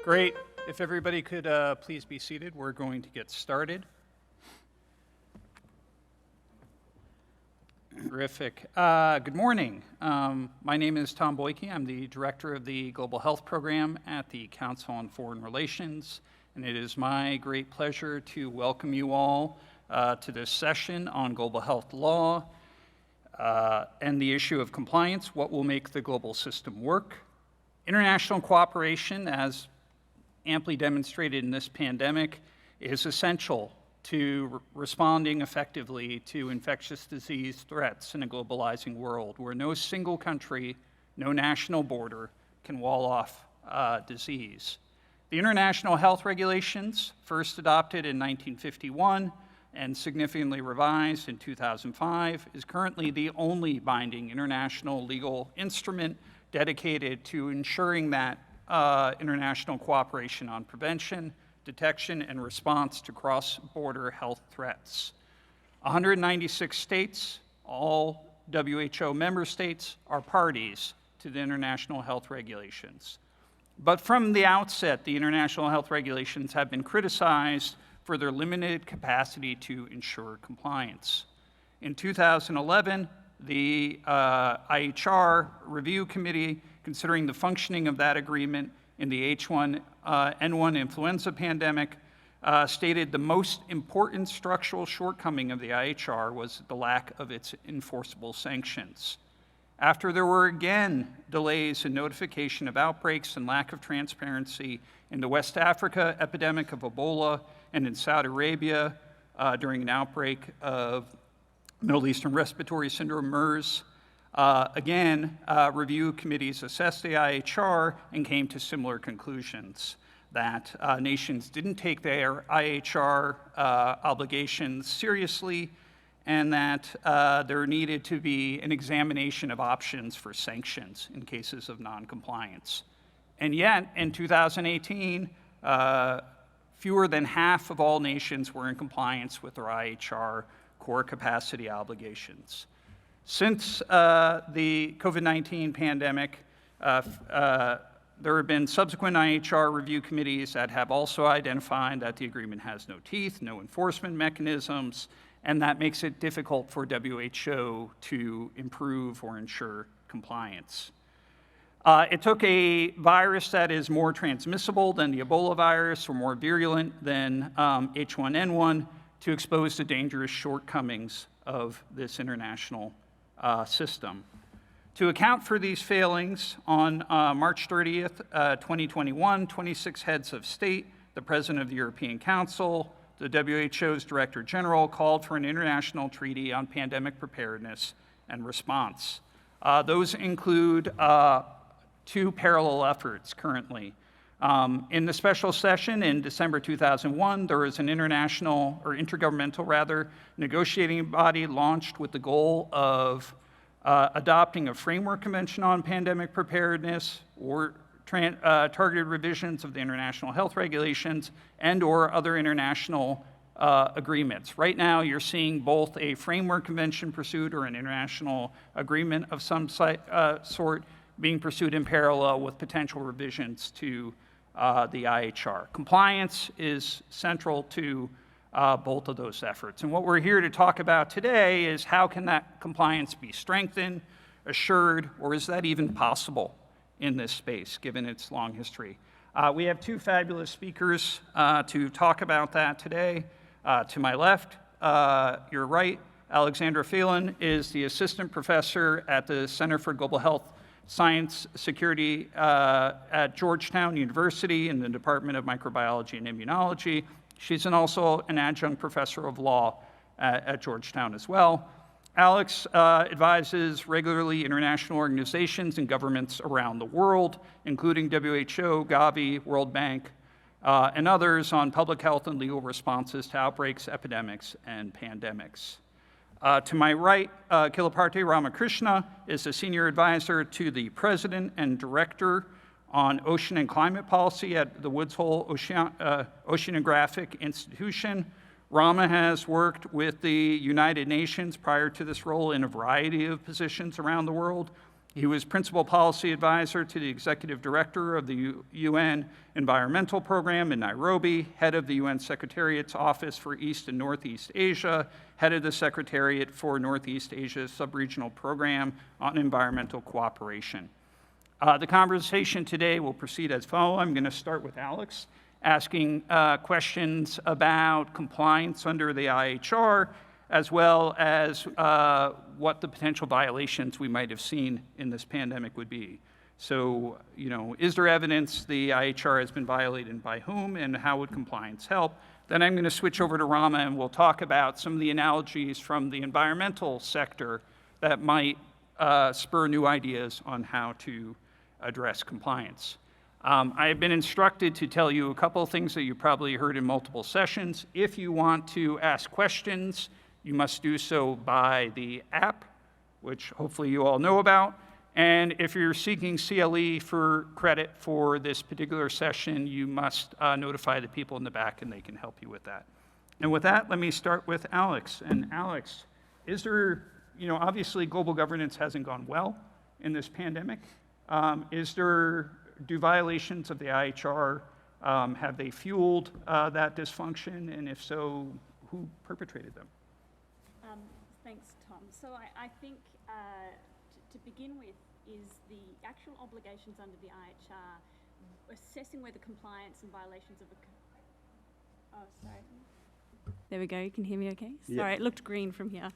Great. If everybody could please be seated, we're going to get started. Terrific. Good morning. My name is Tom Boyke. I'm the director of the Global Health Program at the Council on Foreign Relations, and it is my great pleasure to welcome you all to this session on global health law and the issue of compliance, what will make the global system work. International cooperation, as amply demonstrated in this pandemic, is essential to responding effectively to infectious disease threats in a globalizing world where no single country, no national border can wall off disease. The international health regulations, first adopted in 1951 and significantly revised in 2005, is currently the only binding international legal instrument dedicated to ensuring that international cooperation on prevention, detection, and response to cross-border health threats. 196 states, all WHO member states, are parties to the international health regulations. But from the outset, the international health regulations have been criticized for their limited capacity to ensure compliance. In 2011, the IHR Review Committee, considering the functioning of that agreement in the H1N1 influenza pandemic, stated the most important structural shortcoming of the IHR was the lack of its enforceable sanctions. After there were again delays in notification of outbreaks and lack of transparency in the West Africa epidemic of Ebola and in Saudi Arabia during an outbreak of Middle Eastern Respiratory Syndrome, MERS, review committees assessed the IHR and came to similar conclusions, that nations didn't take their IHR obligations seriously, and that there needed to be an examination of options for sanctions in cases of noncompliance. And yet, in 2018, fewer than half of all nations were in compliance with their IHR core capacity obligations. Since the COVID-19 pandemic, there have been subsequent IHR review committees that have also identified that the agreement has no teeth, no enforcement mechanisms, and that makes it difficult for WHO to improve or ensure compliance. It took a virus that is more transmissible than the Ebola virus or more virulent than H1N1 to expose the dangerous shortcomings of this international system. To account for these failings, on March 30th, 2021, 26 heads of state, the President of the European Council, the WHO's Director General called for an international treaty on pandemic preparedness and response. Those include two parallel efforts currently. In the special session in December 2001, there was an intergovernmental negotiating body launched with the goal of adopting a framework convention on pandemic preparedness or targeted revisions of the international health regulations and or other international agreements. Right now, you're seeing both a framework convention pursued or an international agreement of some sort being pursued in parallel with potential revisions to the IHR. Compliance is central to both of those efforts. And what we're here to talk about today is how can that compliance be strengthened, assured, or is that even possible in this space, given its long history? We have two fabulous speakers to talk about that today. To my left, your right, Alexandra Phelan is the assistant professor at the Center for Global Health Science Security at Georgetown University in the Department of Microbiology and Immunology. She's also an adjunct professor of law at Georgetown as well. Alex advises regularly international organizations and governments around the world, including WHO, Gavi, World Bank, and others on public health and legal responses to outbreaks, epidemics, and pandemics. To my right, Kilaparthi Ramakrishna is a senior advisor to the president and director on ocean and climate policy at the Woods Hole Oceanographic Institution. Rama has worked with the United Nations prior to this role in a variety of positions around the world. He was Principal Policy Advisor to the Executive Director of the UN Environmental Program in Nairobi, Head of the UN Secretariat's Office for East and Northeast Asia, Head of the Secretariat for Northeast Asia's Subregional Program on Environmental Cooperation. The conversation today will proceed as follows. I'm going to start with Alex, asking questions about compliance under the IHR, as well as what the potential violations we might have seen in this pandemic would be. So, is there evidence the IHR has been violated and by whom, and how would compliance help? Then I'm going to switch over to Rama, and we'll talk about some of the analogies from the environmental sector that might spur new ideas on how to address compliance. I have been instructed to tell you a couple of things that you probably heard in multiple sessions. If you want to ask questions, you must do so by the app, which hopefully you all know about. And if you're seeking CLE for credit for this particular session, you must notify the people in the back, and they can help you with that. And with that, let me start with Alex. And Alex, is there, obviously global governance hasn't gone well in this pandemic. Do violations of the IHR, have they fueled that dysfunction? And if so, who perpetrated them? Thanks, Tom. So I think to begin with is the actual obligations under the IHR, assessing whether compliance and violations of There we go, you can hear me okay? Yeah. Sorry, it looked green from here.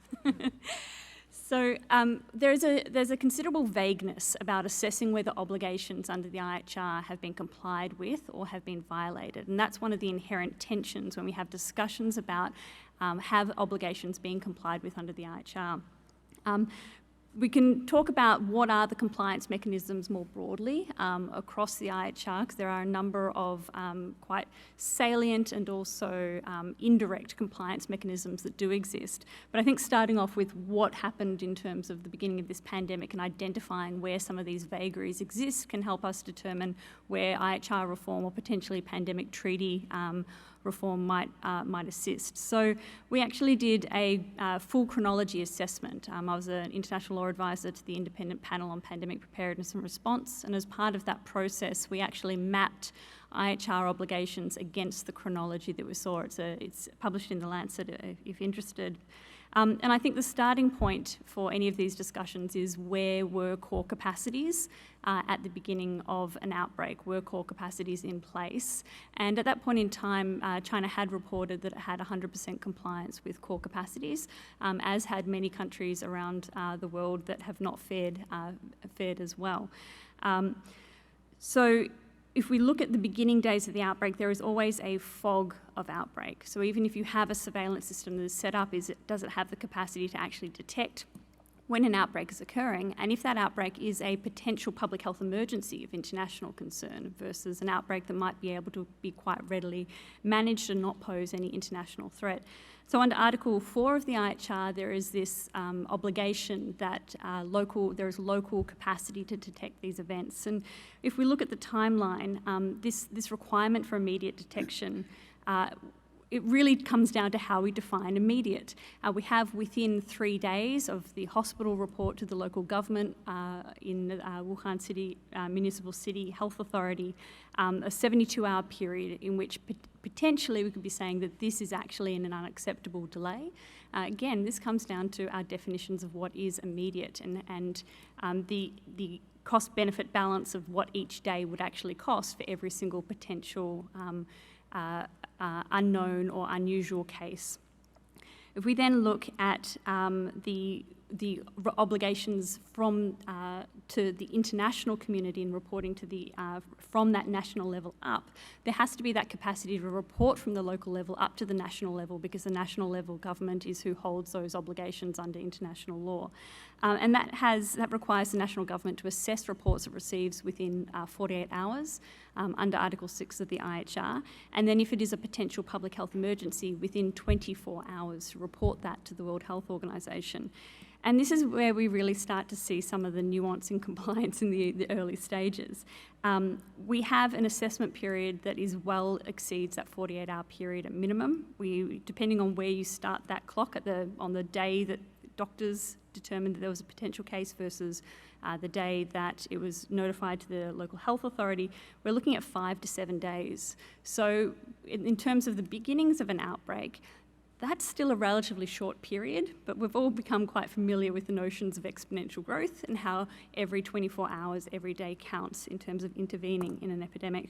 So there's a considerable vagueness about assessing whether obligations under the IHR have been complied with or have been violated. And that's one of the inherent tensions when we have discussions about have obligations being complied with under the IHR. We can talk about what are the compliance mechanisms more broadly across the IHR, because there are a number of quite salient and also indirect compliance mechanisms that do exist. But I think starting off with what happened in terms of the beginning of this pandemic and identifying where some of these vagaries exist can help us determine where IHR reform or potentially pandemic treaty reform might assist. So we actually did a full chronology assessment. I was an international law advisor to the Independent Panel on Pandemic Preparedness and Response, and as part of that process, we actually mapped IHR obligations against the chronology that we saw. It's published in The Lancet if interested. And I think the starting point for any of these discussions is where were core capacities at the beginning of an outbreak, were core capacities in place? And at that point in time, China had reported that it had 100% compliance with core capacities, as had many countries around the world that have not fared as well. So if we look at the beginning days of the outbreak, there is always a fog of outbreak. So even if you have a surveillance system that is set up, does it have the capacity to actually detect when an outbreak is occurring, and if that outbreak is a potential public health emergency of international concern versus an outbreak that might be able to be quite readily managed and not pose any international threat. So under Article 4 of the IHR, there is this obligation that there is local capacity to detect these events. And if we look at the timeline, this requirement for immediate detection, it really comes down to how we define immediate. We have within 3 days of the hospital report to the local government in Wuhan City, Municipal City Health Authority, a 72-hour period in which potentially we could be saying that this is actually an unacceptable delay. Again, this comes down to our definitions of what is immediate and the cost-benefit balance of what each day would actually cost for every single potential unknown or unusual case. If we then look at the obligations from to the international community in reporting to the from that national level up, there has to be that capacity to report from the local level up to the national level, because the national level government is who holds those obligations under international law. And that requires the national government to assess reports it receives within 48 hours under Article 6 of the IHR. And then if it is a potential public health emergency, within 24 hours to report that to the World Health Organization. And this is where we really start to see some of the nuance in compliance in the early stages. We have an assessment period that well exceeds that 48-hour period at minimum. Depending on where you start that clock on the day that doctors determined that there was a potential case versus the day that it was notified to the local health authority, we're looking at 5 to 7 days. So in terms of the beginnings of an outbreak, that's still a relatively short period, but we've all become quite familiar with the notions of exponential growth and how every 24 hours, every day counts in terms of intervening in an epidemic.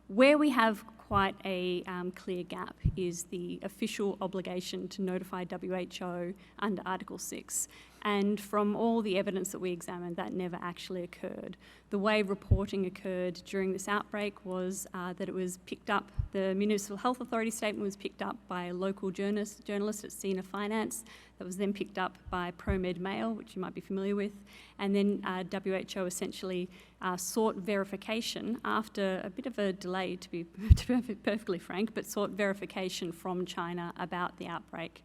Where we have quite a clear gap is the official obligation to notify WHO under Article 6. And from all the evidence that we examined, that never actually occurred. The way reporting occurred during this outbreak was that it was picked up, the Municipal Health Authority statement was picked up by a local journalist at Sina Finance, that was then picked up by ProMed Mail, which you might be familiar with, and then WHO essentially sought verification after a bit of a delay, to be perfectly frank, but sought verification from China about the outbreak.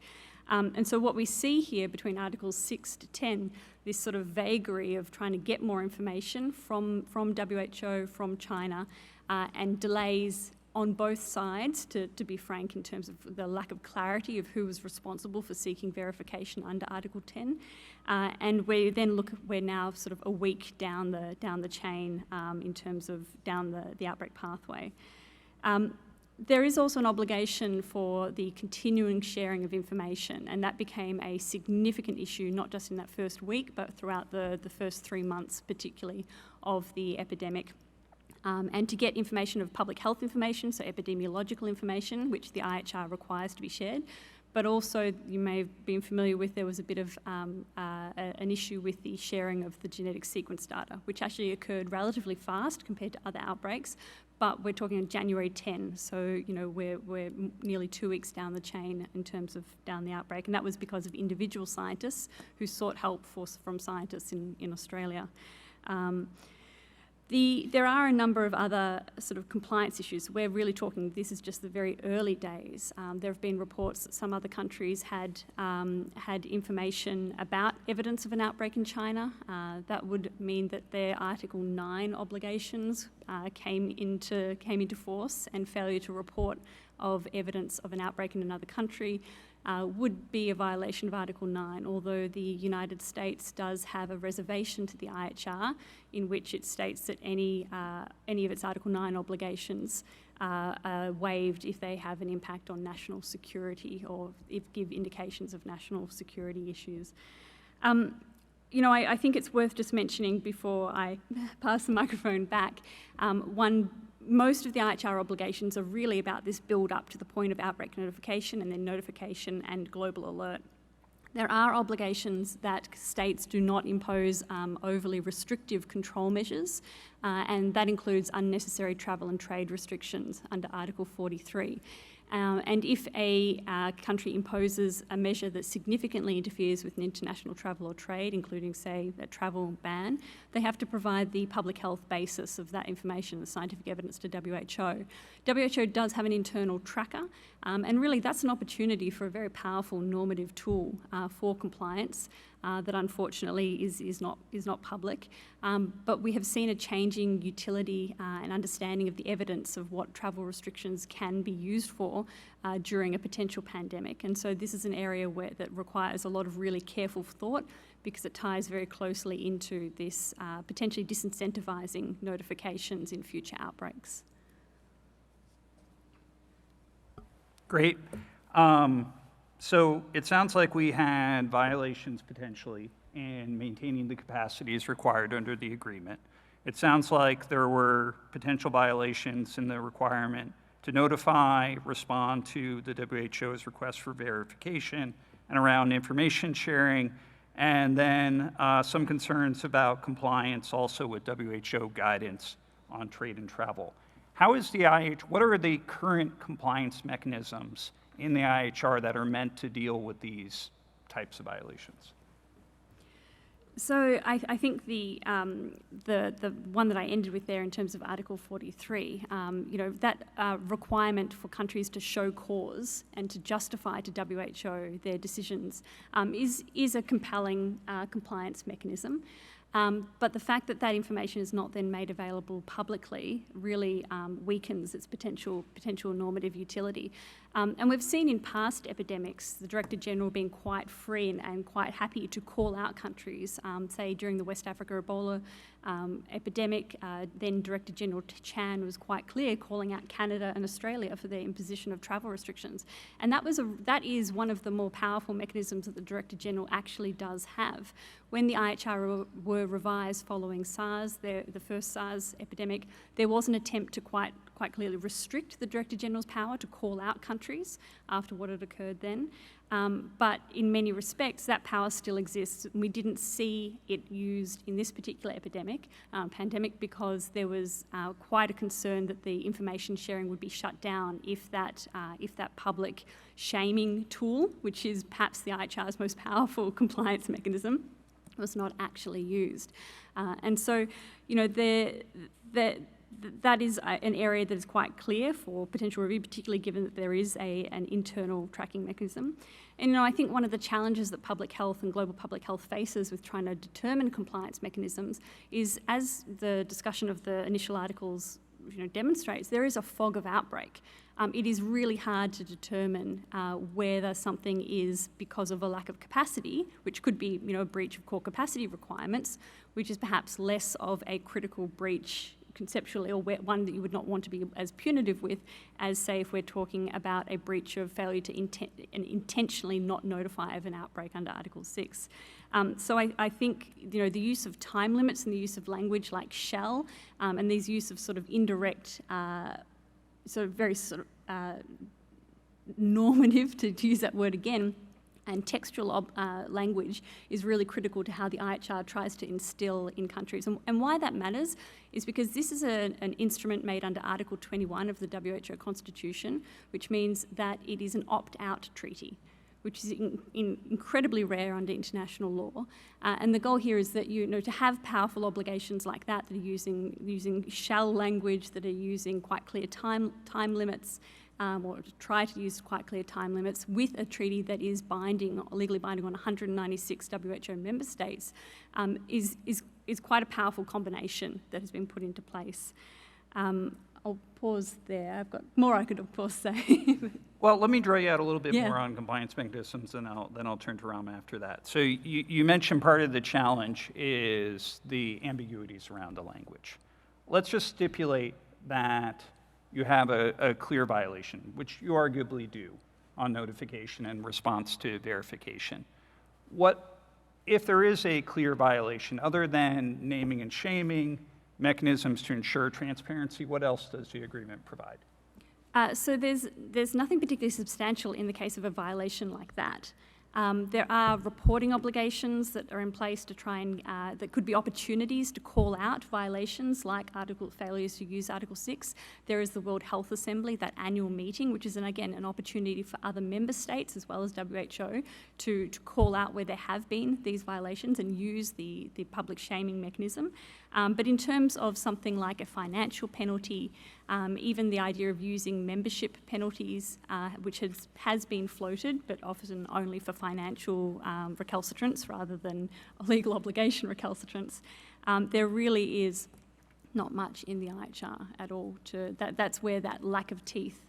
And so what we see here between Articles 6 to 10, this sort of vagary of trying to get more information from WHO, from China, and delays on both sides, to be frank, in terms of the lack of clarity of who was responsible for seeking verification under Article 10. And we're now sort of a week down the chain in terms of down the outbreak pathway. There is also an obligation for the continuing sharing of information, and that became a significant issue, not just in that first week, but throughout the first 3 months, particularly, of the epidemic. And to get information of public health information, so epidemiological information, which the IHR requires to be shared, but also, you may have been familiar with, there was a bit of an issue with the sharing of the genetic sequence data, which actually occurred relatively fast compared to other outbreaks, but we're talking on January 10, so we're nearly 2 weeks down the chain in terms of down the outbreak, and that was because of individual scientists who sought help from scientists in Australia. There are a number of other sort of compliance issues. We're really talking, this is just the very early days. There have been reports that some other countries had information about evidence of an outbreak in China. That would mean that their Article 9 obligations came into force, and failure to report of evidence of an outbreak in another country would be a violation of Article 9, although the United States does have a reservation to the IHR in which it states that any of its Article 9 obligations are waived if they have an impact on national security or give indications of national security issues. I think it's worth just mentioning before I pass the microphone back, most of the IHR obligations are really about this build-up to the point of outbreak notification and then notification and global alert. There are obligations that states do not impose overly restrictive control measures, and that includes unnecessary travel and trade restrictions under Article 43. And if a country imposes a measure that significantly interferes with an international travel or trade, including, say, a travel ban, they have to provide the public health basis of that information, the scientific evidence, to WHO. WHO does have an internal tracker, and really that's an opportunity for a very powerful normative tool for compliance that unfortunately is not public. But we have seen a changing utility and understanding of the evidence of what travel restrictions can be used for during a potential pandemic. And so this is an area that requires a lot of really careful thought, because it ties very closely into this potentially disincentivizing notifications in future outbreaks. Great. So it sounds like we had violations potentially in maintaining the capacities required under the agreement. It sounds like there were potential violations in the requirement to notify, respond to the WHO's request for verification and around information sharing, and then some concerns about compliance also with WHO guidance on trade and travel. What are the current compliance mechanisms in the IHR that are meant to deal with these types of violations? So I think the one that I ended with there in terms of Article 43, that requirement for countries to show cause and to justify to WHO their decisions is a compelling compliance mechanism. But the fact that that information is not then made available publicly really weakens its potential normative utility. And we've seen in past epidemics the Director General being quite free and quite happy to call out countries, say during the West Africa Ebola epidemic, then Director General Chan was quite clear calling out Canada and Australia for their imposition of travel restrictions. And that is one of the more powerful mechanisms that the Director General actually does have. When the IHR were revised following SARS, the first SARS epidemic, there was an attempt to quite clearly restrict the Director General's power to call out countries after what had occurred then. But in many respects, that power still exists. And we didn't see it used in this particular pandemic, because there was quite a concern that the information sharing would be shut down if that public shaming tool, which is perhaps the IHR's most powerful compliance mechanism, was not actually used. And so, that is an area that is quite clear for potential review, particularly given that there is an internal tracking mechanism. And I think one of the challenges that public health and global public health faces with trying to determine compliance mechanisms is, as the discussion of the initial articles demonstrates, there is a fog of outbreak. It is really hard to determine whether something is because of a lack of capacity, which could be a breach of core capacity requirements, which is perhaps less of a critical breach conceptually, or one that you would not want to be as punitive with, as say if we're talking about a breach of failure to intentionally not notify of an outbreak under Article 6. So I think the use of time limits and the use of language like shall, and these use of sort of indirect, very normative, to use that word again, and textual language is really critical to how the IHR tries to instill in countries. And why that matters is because this is an instrument made under Article 21 of the WHO Constitution, which means that it is an opt-out treaty, which is incredibly rare under international law. And the goal here is that to have powerful obligations like that are using shall language, that are using quite clear time limits, or to try to use quite clear time limits with a treaty that is legally binding on 196 WHO member states, is quite a powerful combination that has been put into place. I'll pause there. I've got more I could, of course, say. Well, let me draw you out a little bit more on compliance mechanisms, and then I'll turn to Ram after that. So you mentioned part of the challenge is the ambiguities around the language. Let's just stipulate that you have a clear violation, which you arguably do on notification and response to verification. What if there is a clear violation, other than naming and shaming, mechanisms to ensure transparency, what else does the agreement provide? So there's nothing particularly substantial in the case of a violation like that. There are reporting obligations that are in place to try and, that could be opportunities to call out violations like failures to use Article 6. There is the World Health Assembly, that annual meeting, which is, again, an opportunity for other member states as well as WHO to call out where there have been these violations and use the public shaming mechanism. But in terms of something like a financial penalty, even the idea of using membership penalties, which has been floated, but often only for financial recalcitrance rather than a legal obligation recalcitrance, there really is not much in the IHR at all. That's where that lack of teeth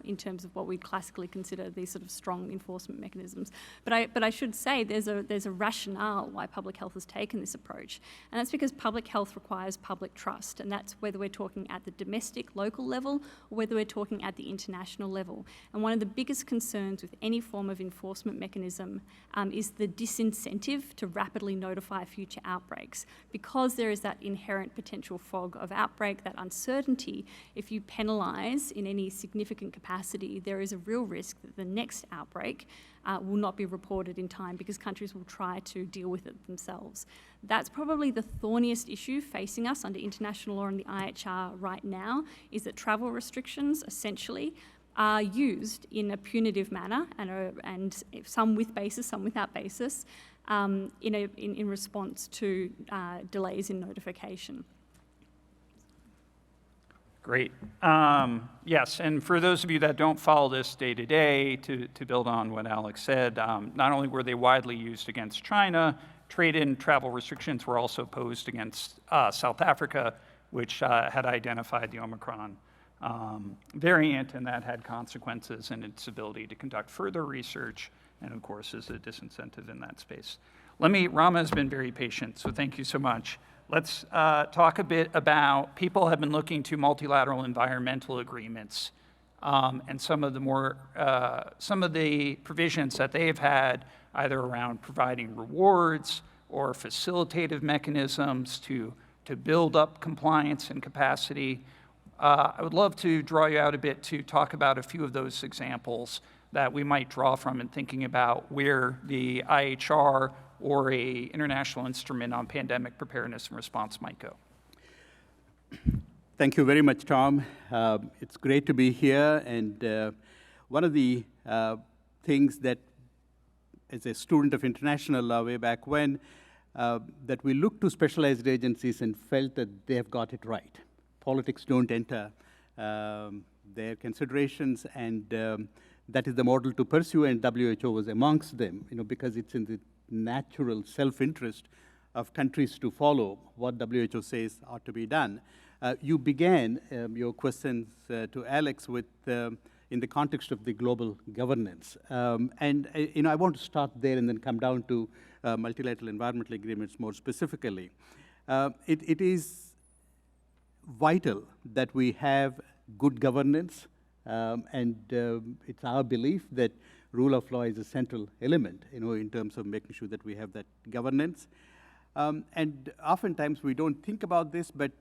in terms of what we classically consider these sort of strong enforcement mechanisms. But I should say there's a rationale why public health has taken this approach, and that's because public health requires public trust, and that's whether we're talking at the domestic, local level, or whether we're talking at the international level. And one of the biggest concerns with any form of enforcement mechanism is the disincentive to rapidly notify future outbreaks, because there is that inherent potential fog of outbreak, that uncertainty. If you penalise in any significant capacity, there is a real risk that the next outbreak will not be reported in time because countries will try to deal with it themselves. That's probably the thorniest issue facing us under international law and the IHR right now, is that travel restrictions essentially are used in a punitive manner and some with basis, some without basis, in response to delays in notification. Great. Yes, and for those of you that don't follow this day to day, to build on what Alex said, not only were they widely used against China, trade and travel restrictions were also posed against South Africa, which had identified the Omicron variant, and that had consequences in its ability to conduct further research, and of course is a disincentive in that space. Rama has been very patient, so thank you so much. Let's talk a bit about, people have been looking to multilateral environmental agreements and some of the provisions that they've had, either around providing rewards or facilitative mechanisms to build up compliance and capacity. I would love to draw you out a bit to talk about a few of those examples that we might draw from in thinking about where the IHR or a international instrument on pandemic preparedness and response might go. Thank you very much, Tom. It's great to be here, and one of the things that, as a student of international law way back when, that we looked to specialized agencies and felt that they have got it right. Politics don't enter their considerations, and that is the model to pursue, and WHO was amongst them, because it's in the natural self-interest of countries to follow what WHO says ought to be done. You began your questions to Alex with in the context of the global governance. And I want to start there and then come down to multilateral environmental agreements more specifically. It is vital that we have good governance, and it's our belief that rule of law is a central element, in terms of making sure that we have that governance. And oftentimes we don't think about this, but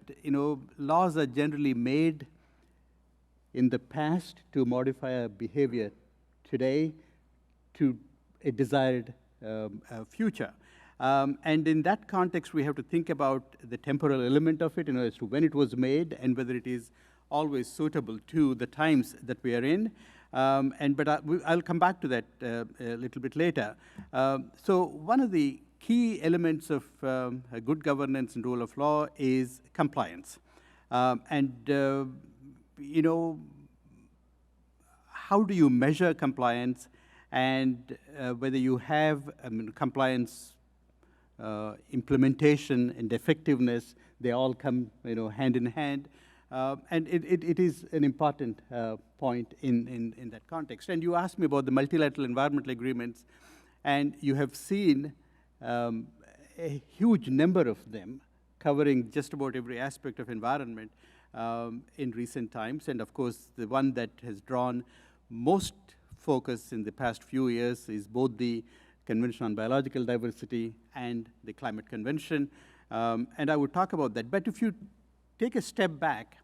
laws are generally made in the past to modify our behavior today to a desired future. And in that context, we have to think about the temporal element of it, as to when it was made and whether it is always suitable to the times that we are in. But I'll come back to that a little bit later. So one of the key elements of good governance and rule of law is compliance. How do you measure compliance, and whether you have compliance implementation and effectiveness, they all come hand in hand. And it is an important point in that context. And you asked me about the multilateral environmental agreements, and you have seen a huge number of them covering just about every aspect of environment in recent times. And of course, the one that has drawn most focus in the past few years is both the Convention on Biological Diversity and the Climate Convention. And I would talk about that. But if you take a step back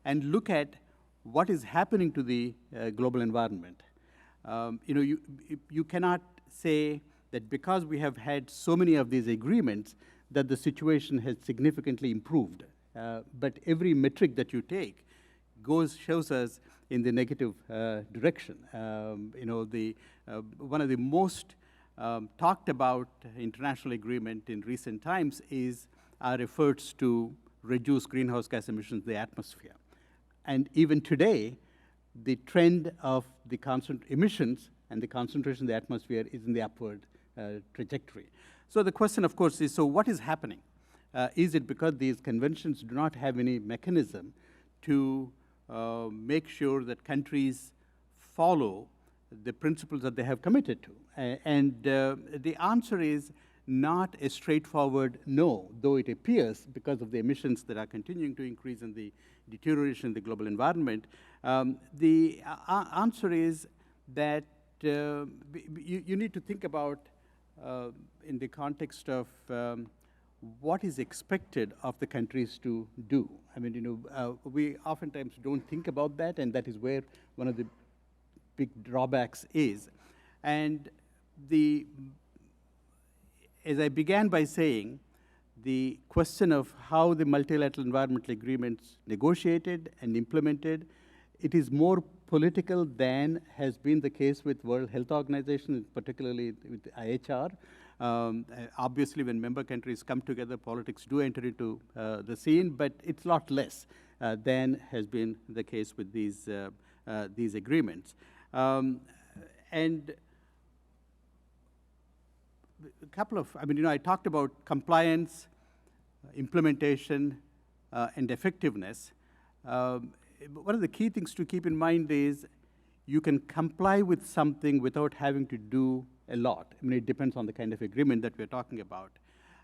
and look at what is happening to the global environment, you cannot say that because we have had so many of these agreements that the situation has significantly improved. But every metric that you take shows us in the negative direction. One of the most talked about international agreement in recent times is our efforts to reduce greenhouse gas emissions in the atmosphere. And even today, the trend of the emissions and the concentration in the atmosphere is in the upward trajectory. So the question, of course, is, so what is happening? Is it because these conventions do not have any mechanism to make sure that countries follow the principles that they have committed to? And the answer is not a straightforward no, though it appears because of the emissions that are continuing to increase and the deterioration in the global environment. The answer is that you need to think about in the context of what is expected of the countries to do. I mean, we oftentimes don't think about that, and that is where one of the big drawbacks is. And as I began by saying, the question of how the multilateral environmental agreements negotiated and implemented, it is more political than has been the case with World Health Organization, particularly with the IHR. Obviously, when member countries come together, politics do enter into the scene, but it's a lot less than has been the case with these agreements. And a couple of, I talked about compliance, implementation, and effectiveness. One of the key things to keep in mind is you can comply with something without having to do a lot. It depends on the kind of agreement that we're talking about.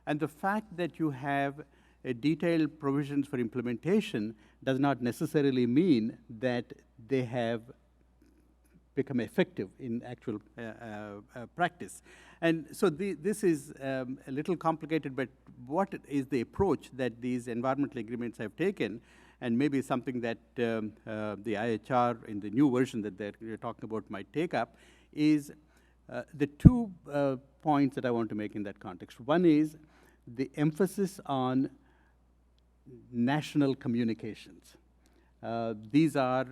And the fact that you have a detailed provisions for implementation does not necessarily mean that they have become effective in actual practice. And so this is a little complicated, but what is the approach that these environmental agreements have taken, and maybe something that the IHR in the new version that they're talking about might take up, is the two points that I want to make in that context. One is the emphasis on national communications. These are,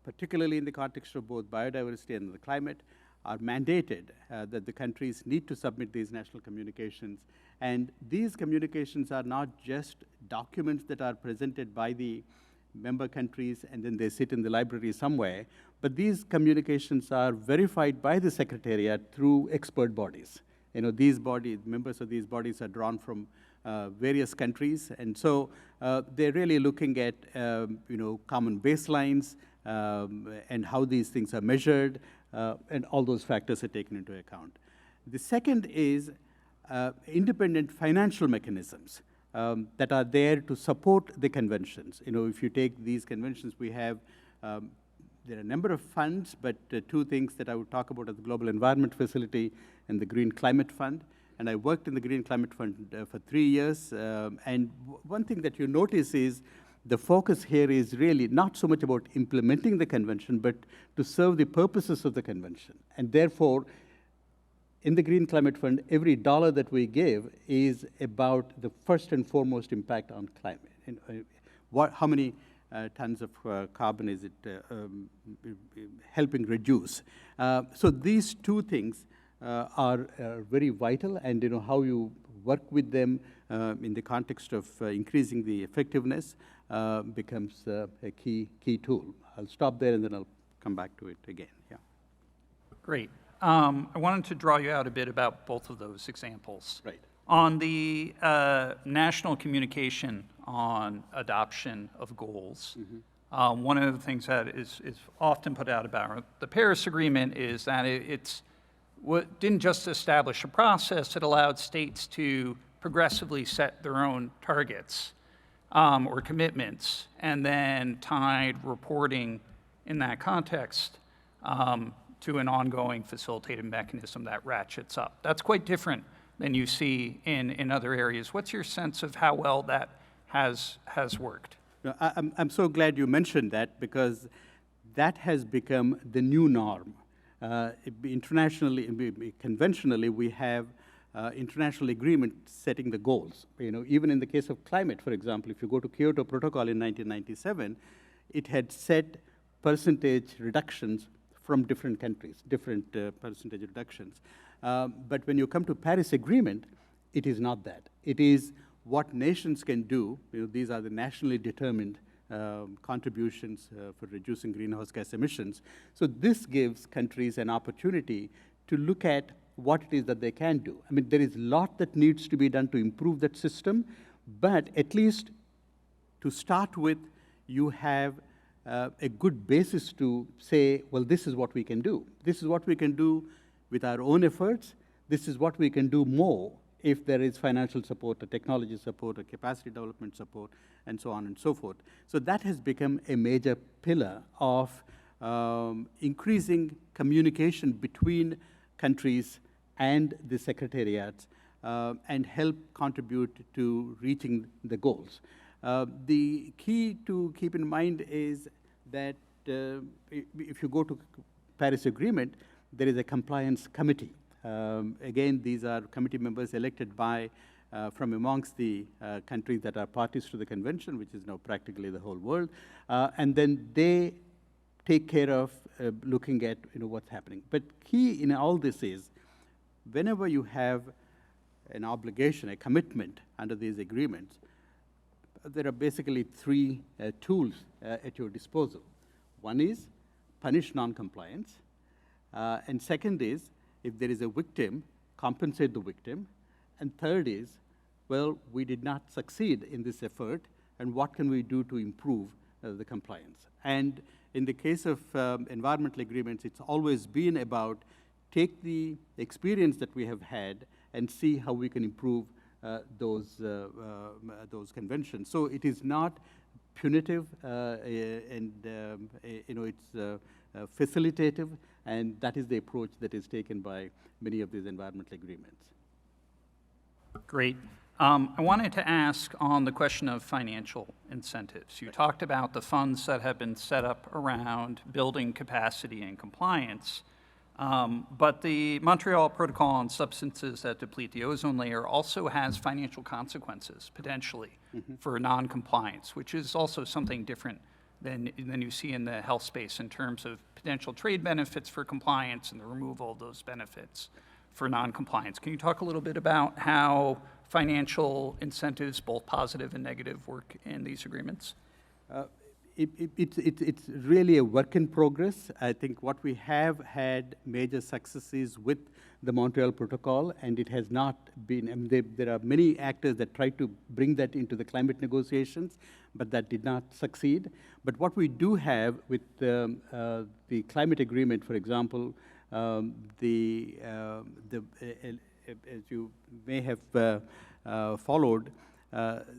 particularly in the context of both biodiversity and the climate, are mandated that the countries need to submit these national communications. And these communications are not just documents that are presented by the member countries and then they sit in the library somewhere, but these communications are verified by the Secretariat through expert bodies. These bodies, members of these bodies are drawn from various countries, and so they're really looking at common baselines and how these things are measured, and all those factors are taken into account. The second is independent financial mechanisms that are there to support the conventions. If you take these conventions, we have, there are a number of funds, but two things that I would talk about are the Global Environment Facility and the Green Climate Fund. And I worked in the Green Climate Fund for 3 years. And one thing that you notice is the focus here is really not so much about implementing the convention, but to serve the purposes of the convention. And therefore, in the Green Climate Fund, every dollar that we give is about the first and foremost impact on climate. How many tons of carbon is it helping reduce? So these two things are very vital, and how you work with them in the context of increasing the effectiveness becomes a key tool. I'll stop there and then I'll come back to it again. Yeah. Great. I wanted to draw you out a bit about both of those examples. Right. On the national communication on adoption of goals, one of the things that is often put out about the Paris Agreement is that it didn't just establish a process, it allowed states to progressively set their own targets or commitments, and then tied reporting in that context to an ongoing facilitated mechanism that ratchets up. That's quite different than you see in other areas. What's your sense of how well that has worked? I'm so glad you mentioned that, because that has become the new norm. Internationally, conventionally, we have international agreement setting the goals. Even in the case of climate, for example, if you go to Kyoto Protocol in 1997, it had set percentage reductions from different countries, different percentage reductions. But when you come to Paris Agreement, it is not that. It is what nations can do. These are the nationally determined contributions for reducing greenhouse gas emissions. So this gives countries an opportunity to look at what it is that they can do. There is a lot that needs to be done to improve that system, but at least to start with, you have a good basis to say, well, this is what we can do. This is what we can do with our own efforts. This is what we can do more if there is financial support, or technology support, or capacity development support, and so on and so forth. So that has become a major pillar of increasing communication between countries and the secretariats and help contribute to reaching the goals. The key to keep in mind is that if you go to Paris Agreement, there is a compliance committee. Again, these are committee members elected by from amongst the countries that are parties to the convention, which is now practically the whole world, and then they take care of looking at what's happening. But key in all this is, whenever you have an obligation, a commitment under these agreements, there are basically three tools at your disposal. One is punish non-compliance, and second is, if there is a victim, compensate the victim. And third is, well, we did not succeed in this effort, and what can we do to improve the compliance? And in the case of environmental agreements, it's always been about take the experience that we have had and see how we can improve those conventions. So it is not punitive, and it's facilitative, and that is the approach that is taken by many of these environmental agreements. Great. I wanted to ask on the question of financial incentives. You talked about the funds that have been set up around building capacity and compliance, but the Montreal Protocol on substances that deplete the ozone layer also has financial consequences, potentially, for non-compliance, which is also something different than you see in the health space in terms of potential trade benefits for compliance and the removal of those benefits for non-compliance. Can you talk a little bit about how financial incentives, both positive and negative, work in these agreements? It's really a work in progress. I think what we have had major successes with the Montreal Protocol, and it has not been, I mean, there are many actors that tried to bring that into the climate negotiations, but that did not succeed. But what we do have with the climate agreement, for example, as you may have followed,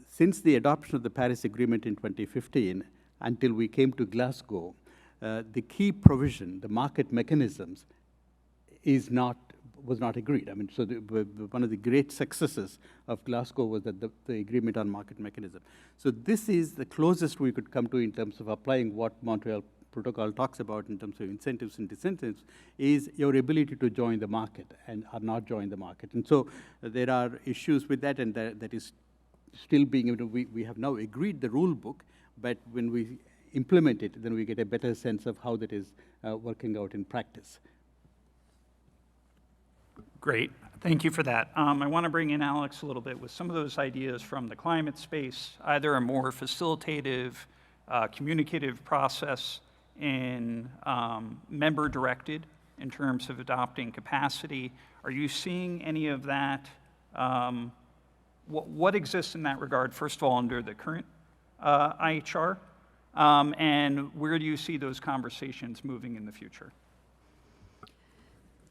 since the adoption of the Paris Agreement in 2015 until we came to Glasgow, the key provision, the market mechanisms, was not agreed. I mean, so one of the great successes of Glasgow was that the agreement on market mechanism. So this is the closest we could come to in terms of applying what Montreal Protocol talks about in terms of incentives and disincentives, is your ability to join the market or not join the market. And so there are issues with that, and that is still being able to, we have now agreed the rule book, but when we implement it, then we get a better sense of how that is working out in practice. Great, thank you for that. I want to bring in Alex a little bit with some of those ideas from the climate space, either a more facilitative, communicative process in member-directed in terms of adopting capacity. Are you seeing any of that? What exists in that regard, first of all, under the current IHR? And where do you see those conversations moving in the future?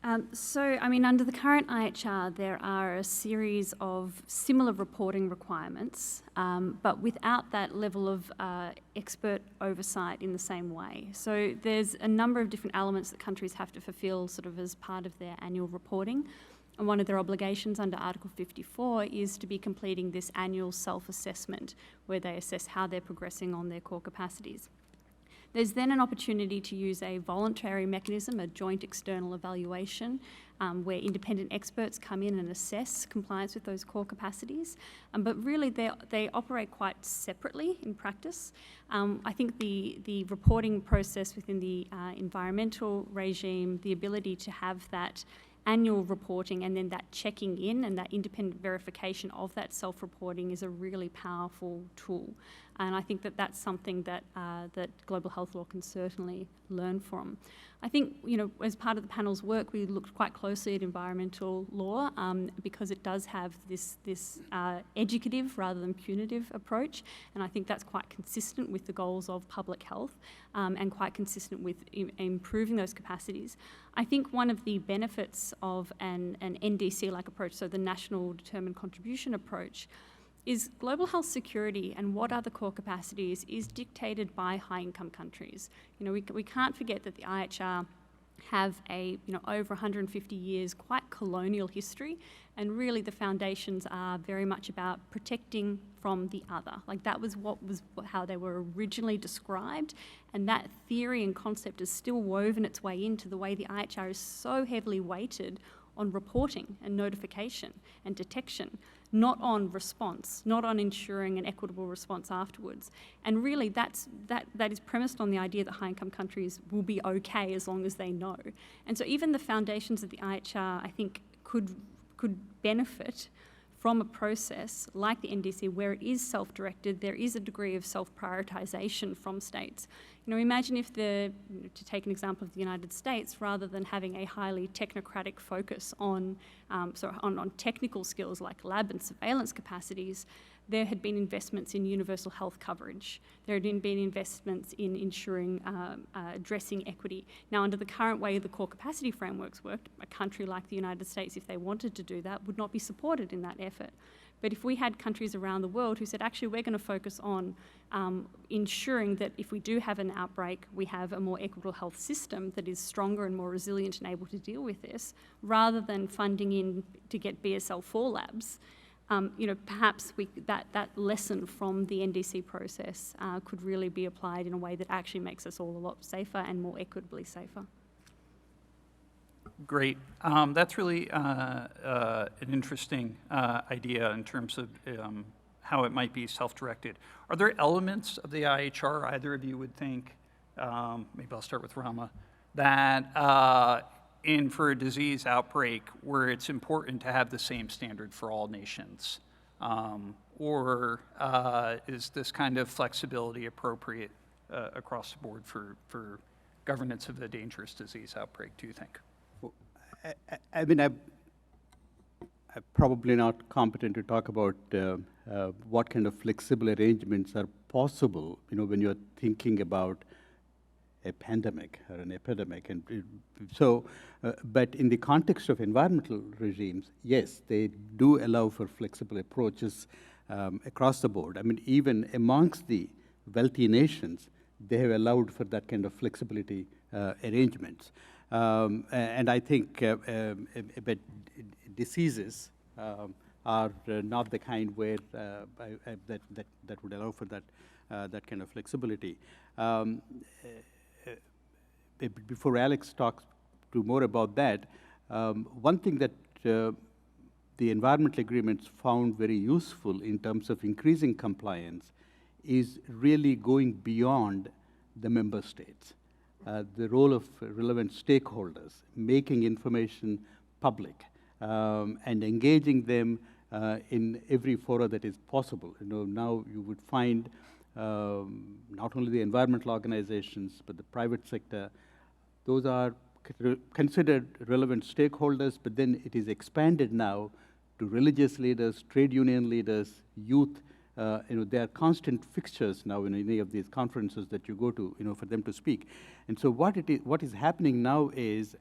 Under the current IHR, there are a series of similar reporting requirements, but without that level of expert oversight in the same way. So there's a number of different elements that countries have to fulfill sort of as part of their annual reporting. And one of their obligations under Article 54 is to be completing this annual self-assessment, where they assess how they're progressing on their core capacities. There's then an opportunity to use a voluntary mechanism, a joint external evaluation, where independent experts come in and assess compliance with those core capacities. But really, they operate quite separately in practice. I think the reporting process within the environmental regime, the ability to have that annual reporting and then that checking in and that independent verification of that self-reporting is a really powerful tool. And I think that that's something that that global health law can certainly learn from. I think, as part of the panel's work, we looked quite closely at environmental law because it does have this educative rather than punitive approach, and I think that's quite consistent with the goals of public health and quite consistent with improving those capacities. I think one of the benefits of an NDC-like approach, so the National Determined Contribution approach, is global health security and what are the core capacities is dictated by high-income countries. We can't forget that the IHR have a over 150 years quite colonial history, and really the foundations are very much about protecting from the other. Like that was how they were originally described, and that theory and concept has still woven its way into the way the IHR is so heavily weighted on reporting and notification and detection, not on response, not on ensuring an equitable response afterwards. And really that is premised on the idea that high-income countries will be okay as long as they know. And so even the foundations of the IHR, I think, could benefit from a process like the NDC where it is self-directed, there is a degree of self-prioritisation from states. Imagine if to take an example of the United States, rather than having a highly technocratic focus on technical skills like lab and surveillance capacities, there had been investments in universal health coverage. There had been investments in ensuring addressing equity. Now, under the current way the core capacity frameworks worked, a country like the United States, if they wanted to do that, would not be supported in that effort. But if we had countries around the world who said, actually, we're going to focus on ensuring that if we do have an outbreak, we have a more equitable health system that is stronger and more resilient and able to deal with this, rather than funding in to get BSL-4 labs, perhaps that lesson from the NDC process could really be applied in a way that actually makes us all a lot safer and more equitably safer. Great. That's really an interesting idea in terms of how it might be self-directed. Are there elements of the IHR either of you would think, maybe I'll start with Rama, that for a disease outbreak where it's important to have the same standard for all nations? Or is this kind of flexibility appropriate across the board for governance of a dangerous disease outbreak, do you think? I mean, I'm probably not competent to talk about what kind of flexible arrangements are possible, when you're thinking about a pandemic or an epidemic. And but in the context of environmental regimes, yes, they do allow for flexible approaches across the board. I mean, even amongst the wealthy nations, they have allowed for that kind of flexibility arrangements. And I think but diseases are not the kind where that would allow for that kind of flexibility. Before Alex talks more about that, one thing that the environmental agreements found very useful in terms of increasing compliance is really going beyond the member states. The role of relevant stakeholders, making information public, and engaging them in every fora that is possible. Now you would find not only the environmental organizations, but the private sector, those are considered relevant stakeholders, but then it is expanded now to religious leaders, trade union leaders, youth. They are constant fixtures now in any of these conferences that you go to, for them to speak. And so what is happening now is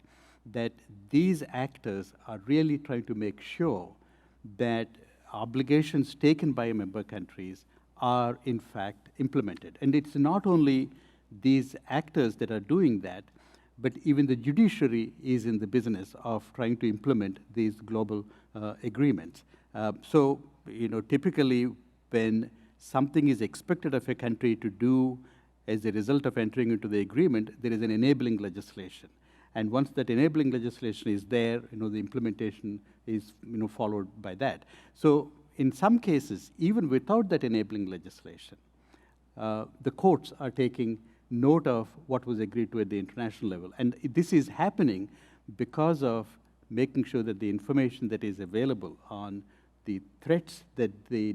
that these actors are really trying to make sure that obligations taken by member countries are in fact implemented. And it's not only these actors that are doing that, but even the judiciary is in the business of trying to implement these global agreements. So, typically when something is expected of a country to do as a result of entering into the agreement, there is an enabling legislation. And once that enabling legislation is there, the implementation is, followed by that. So in some cases, even without that enabling legislation, the courts are taking note of what was agreed to at the international level. And this is happening because of making sure that the information that is available on the threats that the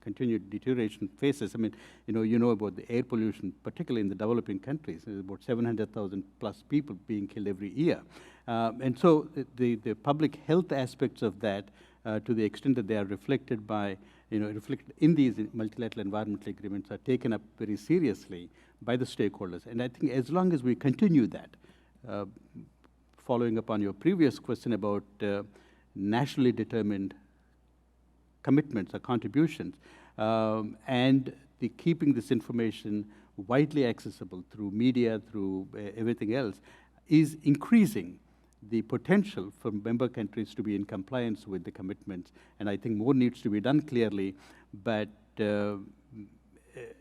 continued deterioration faces. I mean, you know about the air pollution, particularly in the developing countries. There's about 700,000 plus people being killed every year. And so the public health aspects of that, to the extent that they are reflected by, reflected in these multilateral environmental agreements, are taken up very seriously by the stakeholders. And I think as long as we continue that, following up on your previous question about nationally determined commitments or contributions, and keeping this information widely accessible through media, through everything else, is increasing the potential for member countries to be in compliance with the commitments. And I think more needs to be done clearly, but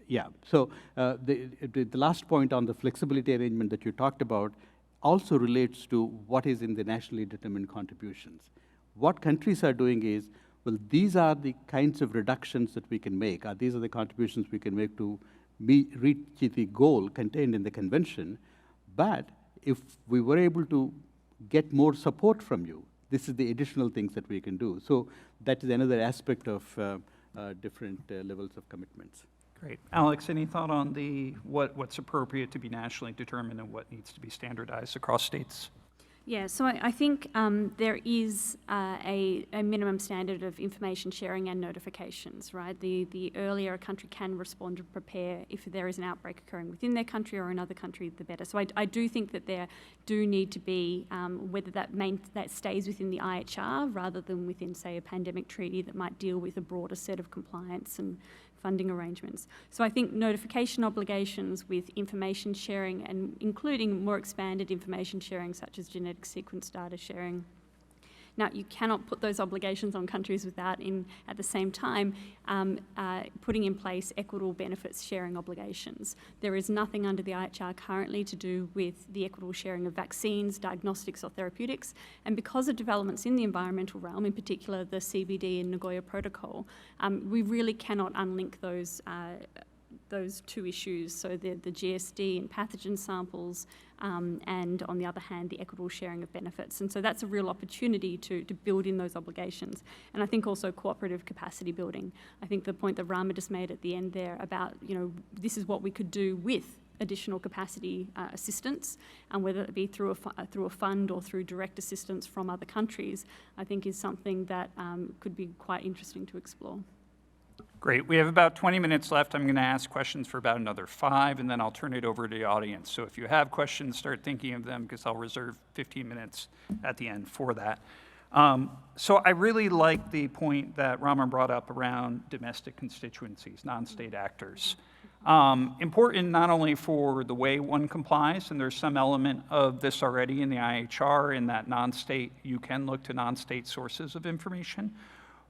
yeah. So the last point on the flexibility arrangement that you talked about also relates to what is in the nationally determined contributions. What countries are doing is, well, these are the kinds of reductions that we can make, or these are the contributions we can make to reach the goal contained in the convention. But if we were able to get more support from you, this is the additional things that we can do. So that is another aspect of different levels of commitments. Great. Alex, any thought on what's appropriate to be nationally determined and what needs to be standardized across states? Yeah, so I think there is a minimum standard of information sharing and notifications, right? The earlier a country can respond and prepare if there is an outbreak occurring within their country or another country, the better. So I do think that there do need to be, whether that stays within the IHR rather than within, say, a pandemic treaty that might deal with a broader set of compliance and funding arrangements. So I think notification obligations with information sharing and including more expanded information sharing such as genetic sequence data sharing. Now, you cannot put those obligations on countries without, at the same time, putting in place equitable benefits sharing obligations. There is nothing under the IHR currently to do with the equitable sharing of vaccines, diagnostics or therapeutics, and because of developments in the environmental realm, in particular the CBD and Nagoya Protocol, we really cannot unlink those two issues, so the GSD and pathogen samples, and on the other hand, the equitable sharing of benefits. And so that's a real opportunity to build in those obligations. And I think also cooperative capacity building. I think the point that Rama just made at the end there about, this is what we could do with additional capacity assistance, and whether it be through a fund or through direct assistance from other countries, I think is something that could be quite interesting to explore. Great. We have about 20 minutes left. I'm going to ask questions for about another 5, and then I'll turn it over to the audience. So if you have questions, start thinking of them, because I'll reserve 15 minutes at the end for that. So I really like the point that Rama brought up around domestic constituencies, non-state actors. Important not only for the way one complies, and there's some element of this already in the IHR, in that non-state, you can look to non-state sources of information,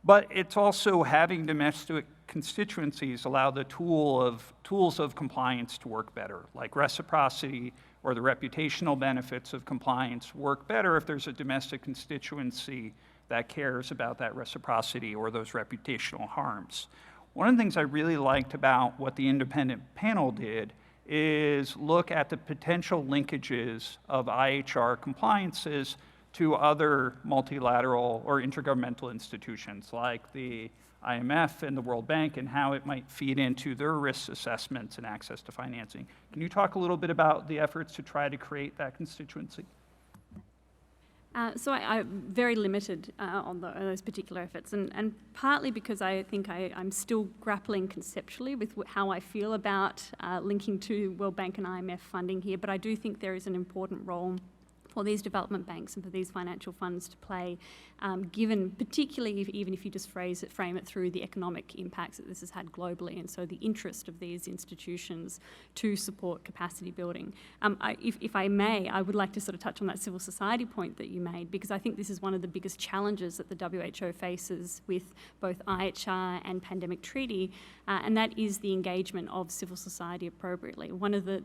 but it's also having domestic constituencies allow the tools of compliance to work better, like reciprocity or the reputational benefits of compliance work better if there's a domestic constituency that cares about that reciprocity or those reputational harms. One of the things I really liked about what the independent panel did is look at the potential linkages of IHR compliances to other multilateral or intergovernmental institutions like the IMF and the World Bank, and how it might feed into their risk assessments and access to financing. Can you talk a little bit about the efforts to try to create that constituency? So I'm very limited on those particular efforts, and partly because I think I'm still grappling conceptually with how I feel about linking to World Bank and IMF funding here, but I do think there is an important role for these development banks and for these financial funds to play, given particularly even if you just frame it through the economic impacts that this has had globally, and so the interest of these institutions to support capacity building. If I may, I would like to sort of touch on that civil society point that you made, because I think this is one of the biggest challenges that the WHO faces with both IHR and pandemic treaty, and that is the engagement of civil society appropriately. One of the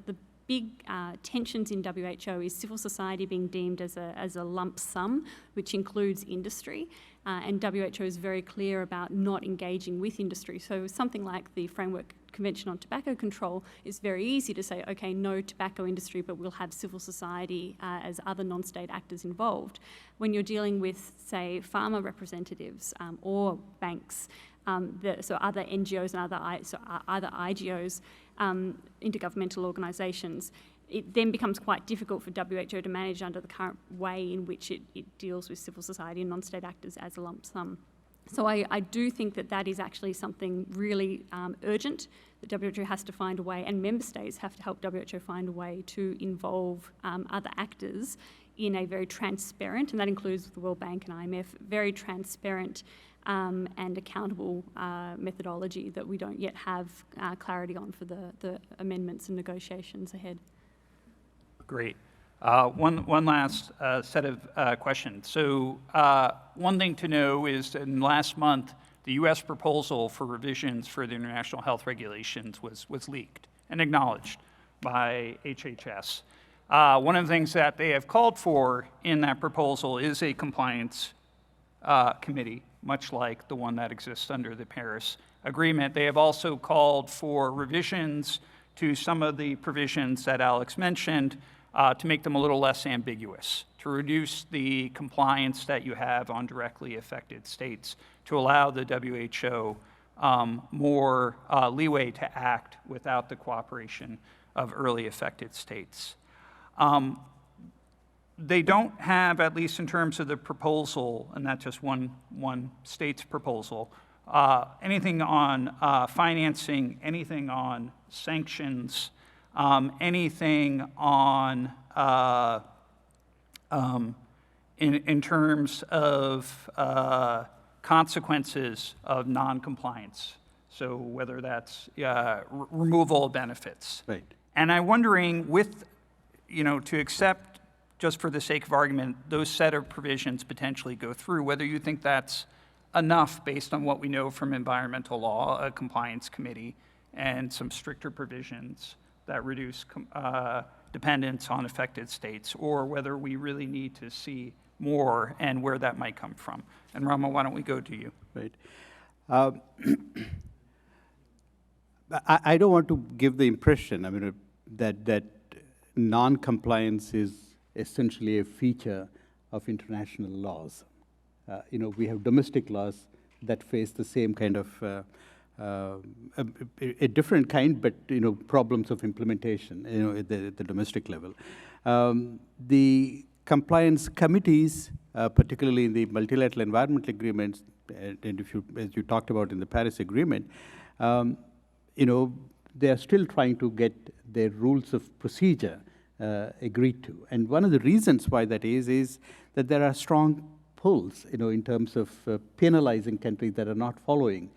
big tensions in WHO is civil society being deemed as a lump sum, which includes industry, and WHO is very clear about not engaging with industry. So something like the Framework Convention on Tobacco Control is very easy to say, okay, no tobacco industry, but we'll have civil society as other non-state actors involved. When you're dealing with, say, pharma representatives or banks, so other NGOs and other IGOs, intergovernmental organisations, it then becomes quite difficult for WHO to manage under the current way in which it deals with civil society and non-state actors as a lump sum. So I do think that is actually something really urgent, that WHO has to find a way, and member states have to help WHO find a way to involve other actors in a very transparent, and that includes the World Bank and IMF, very transparent and accountable methodology that we don't yet have clarity on for the amendments and negotiations ahead. Great. One last set of questions. So one thing to know is that in last month, the U.S. proposal for revisions for the international health regulations was leaked and acknowledged by HHS. One of the things that they have called for in that proposal is a compliance committee, much like the one that exists under the Paris Agreement. They have also called for revisions to some of the provisions that Alex mentioned to make them a little less ambiguous, to to reduce the compliance that you have on directly affected states, to allow the WHO more leeway to act without the cooperation of early affected states. They don't have, at least in terms of the proposal, and that's just one state's proposal, anything on financing, anything on sanctions, anything on in terms of consequences of non-compliance. So whether that's removal of benefits. Right. And I'm wondering, to accept, just for the sake of argument, those set of provisions potentially go through, whether you think that's enough based on what we know from environmental law, a compliance committee, and some stricter provisions that reduce dependence on affected states, or whether we really need to see more and where that might come from. And Rama, why don't we go to you? Right. I don't want to give the impression, that non-compliance is essentially a feature of international laws. We have domestic laws that face the same kind of a different kind, but problems of implementation. At the domestic level, the compliance committees, particularly in the multilateral environmental agreements, and as you talked about in the Paris Agreement, they are still trying to get their rules of procedure agreed to. And one of the reasons why that is that there are strong pulls, in terms of penalizing countries that are not following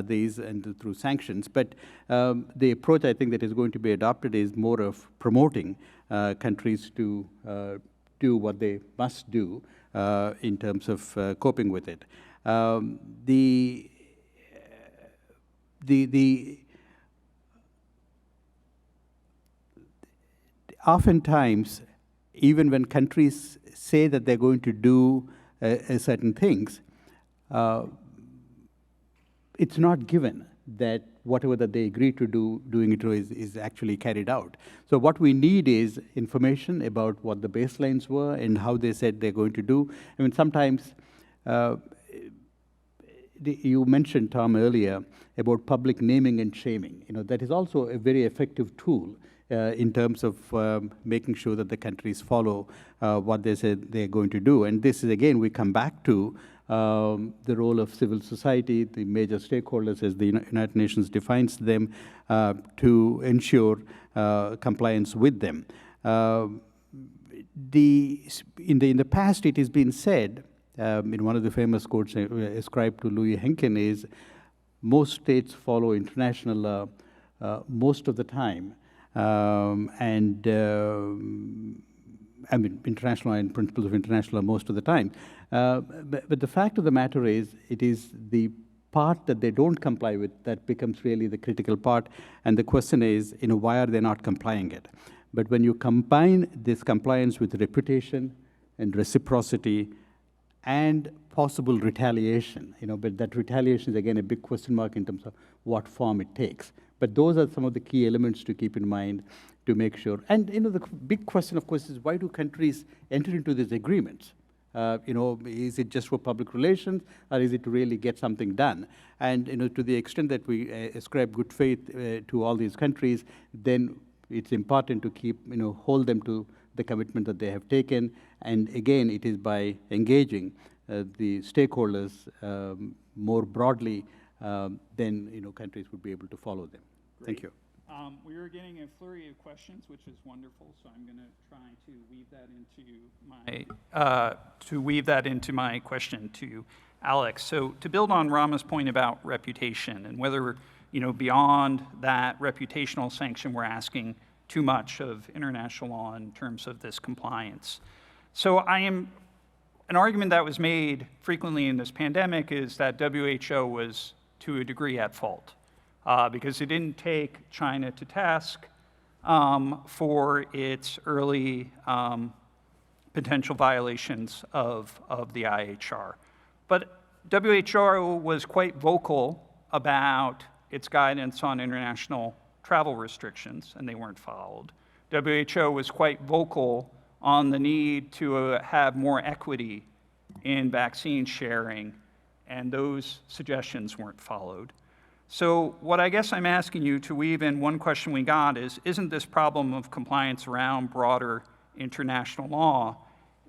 these and through sanctions. But the approach I think that is going to be adopted is more of promoting countries to do what they must do in terms of coping with it. Oftentimes, even when countries say that they're going to do certain things, it's not given that whatever that they agree to do, doing it is actually carried out. So what we need is information about what the baselines were and how they said they're going to do. Sometimes, you mentioned, Tom, earlier about public naming and shaming. That is also a very effective tool in terms of making sure that the countries follow what they said they're going to do. And this is, again, we come back to the role of civil society, the major stakeholders as the United Nations defines them, to ensure compliance with them. In the past, it has been said, in one of the famous quotes ascribed to Louis Henkin is, most states follow international law most of the time, international law and principles of international law most of the time. But the fact of the matter is, it is the part that they don't comply with that becomes really the critical part. And the question is, why are they not complying it? But when you combine this compliance with reputation and reciprocity and possible retaliation, but that retaliation is again a big question mark in terms of what form it takes. But those are some of the key elements to keep in mind to make sure. And the big question, of course, is why do countries enter into these agreements? Is it just for public relations, or is it to really get something done? And to the extent that we ascribe good faith to all these countries, then it's important to keep hold them to the commitment that they have taken. And again, it is by engaging the stakeholders more broadly, then countries would be able to follow them. Great. Thank you. We are getting a flurry of questions, which is wonderful. So I'm going to try to weave that into my question to Alex. So to build on Rama's point about reputation and whether beyond that reputational sanction, we're asking too much of international law in terms of this compliance. So an argument that was made frequently in this pandemic is that WHO was to a degree at fault. Because it didn't take China to task for its early potential violations of the IHR. But WHO was quite vocal about its guidance on international travel restrictions, and they weren't followed. WHO was quite vocal on the need to have more equity in vaccine sharing, and those suggestions weren't followed. So what I guess I'm asking you to weave in, one question we got is, isn't this problem of compliance around broader international law,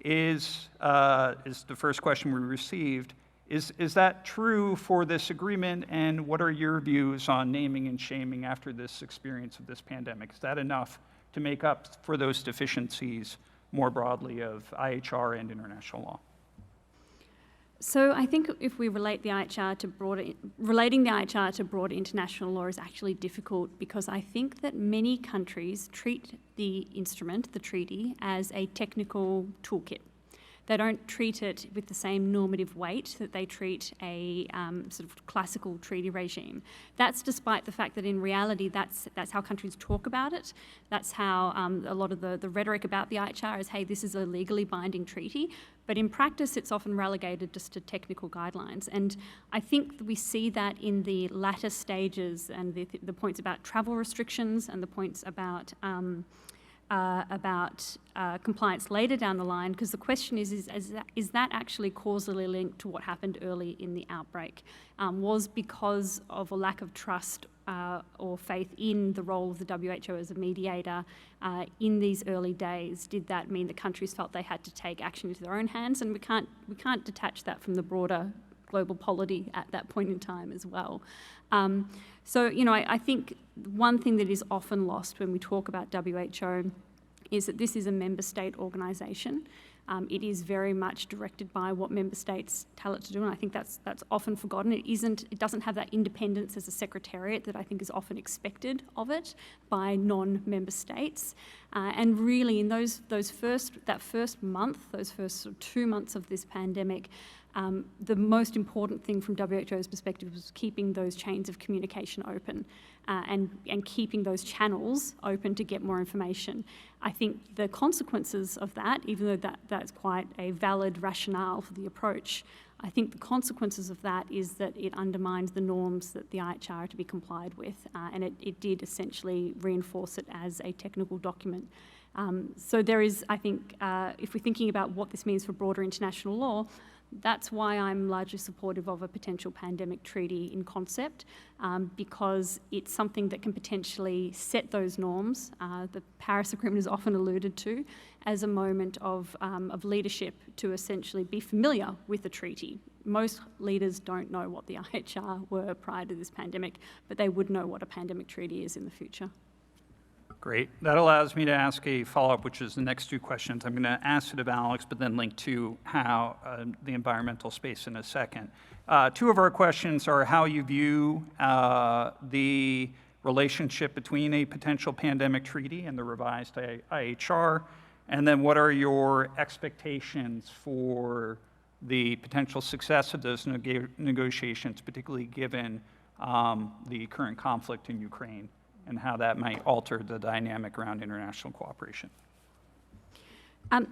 is the first question we received, is that true for this agreement, and what are your views on naming and shaming after this experience of this pandemic? Is that enough to make up for those deficiencies more broadly of IHR and international law? So I think if we relate the IHR to relating the IHR to broader international law is actually difficult, because I think that many countries treat the instrument, the treaty, as a technical toolkit. They don't treat it with the same normative weight that they treat a sort of classical treaty regime. That's despite the fact that in reality that's how countries talk about it. That's how a lot of the rhetoric about the IHR is, hey, this is a legally binding treaty. But in practice, it's often relegated just to technical guidelines. And I think that we see that in the latter stages, and the points about travel restrictions and the points about compliance later down the line, because the question is that actually causally linked to what happened early in the outbreak? Was because of a lack of trust or faith in the role of the WHO as a mediator in these early days? Did that mean the countries felt they had to take action into their own hands? And we can't detach that from the broader global polity at that point in time as well. So, I think one thing that is often lost when we talk about WHO is that this is a member state organisation. It is very much directed by what member states tell it to do, and I think that's often forgotten. It doesn't have that independence as a secretariat that I think is often expected of it by non-member states. And really, in that first month, those first sort of 2 months of this pandemic, the most important thing from WHO's perspective was keeping those chains of communication open and keeping those channels open to get more information. I think the consequences of that, even though that's quite a valid rationale for the approach, I think the consequences of that is that it undermines the norms that the IHR are to be complied with, and it did essentially reinforce it as a technical document. So there is, I think, if we're thinking about what this means for broader international law, that's why I'm largely supportive of a potential pandemic treaty in concept, because it's something that can potentially set those norms. The Paris Agreement is often alluded to as a moment of leadership to essentially be familiar with the treaty. Most leaders don't know what the IHR were prior to this pandemic, but they would know what a pandemic treaty is in the future. Great. That allows me to ask a follow-up, which is the next two questions. I'm going to ask it of Alex, but then link to how the environmental space in a second. Two of our questions are how you view the relationship between a potential pandemic treaty and the revised IHR, and then what are your expectations for the potential success of those negotiations, particularly given the current conflict in Ukraine, and how that might alter the dynamic around international cooperation?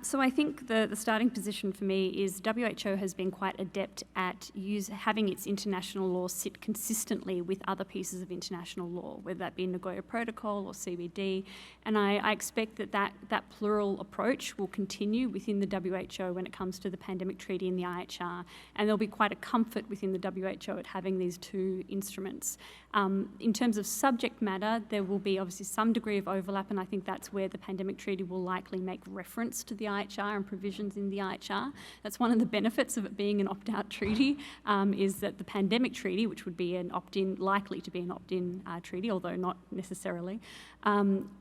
So I think the starting position for me is WHO has been quite adept at having its international law sit consistently with other pieces of international law, whether that be Nagoya Protocol or CBD, and I expect that plural approach will continue within the WHO when it comes to the pandemic treaty and the IHR, and there'll be quite a comfort within the WHO at having these two instruments. In terms of subject matter, there will be obviously some degree of overlap, and I think that's where the pandemic treaty will likely make reference to the IHR and provisions in the IHR. That's one of the benefits of it being an opt-out treaty, is that the pandemic treaty, which would be an opt-in, likely to be an opt-in treaty, although not necessarily,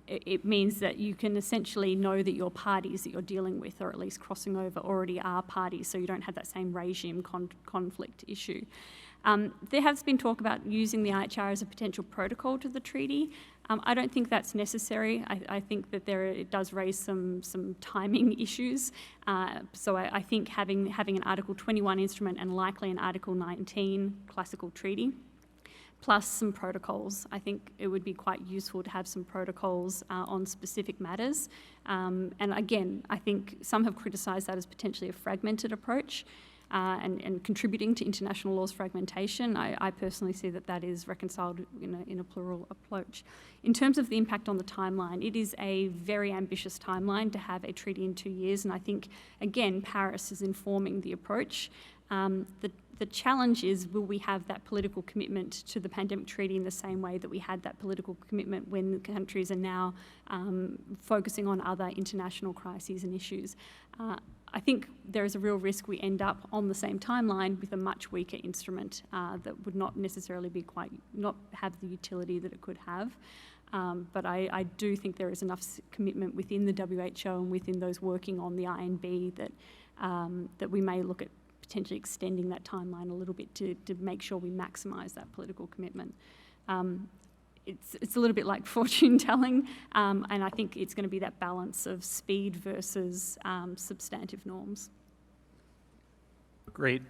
it means that you can essentially know that your parties that you're dealing with, or at least crossing over, already are parties, so you don't have that same regime conflict issue. There has been talk about using the IHR as a potential protocol to the treaty. I don't think that's necessary. I think that it does raise some timing issues. So I think having an Article 21 instrument and likely an Article 19 classical treaty, plus some protocols, I think it would be quite useful to have some protocols on specific matters. And again, I think some have criticised that as potentially a fragmented approach. and contributing to international law's fragmentation. I personally see that is reconciled in a plural approach. In terms of the impact on the timeline, it is a very ambitious timeline to have a treaty in 2 years, and I think, again, Paris is informing the approach. The challenge is, will we have that political commitment to the pandemic treaty in the same way that we had that political commitment when countries are now focusing on other international crises and issues? I think there is a real risk we end up on the same timeline with a much weaker instrument that would not necessarily not have the utility that it could have. But I do think there is enough commitment within the WHO and within those working on the INB that we may look at potentially extending that timeline a little bit to make sure we maximise that political commitment. It's a little bit like fortune telling, and I think it's going to be that balance of speed versus substantive norms. Great.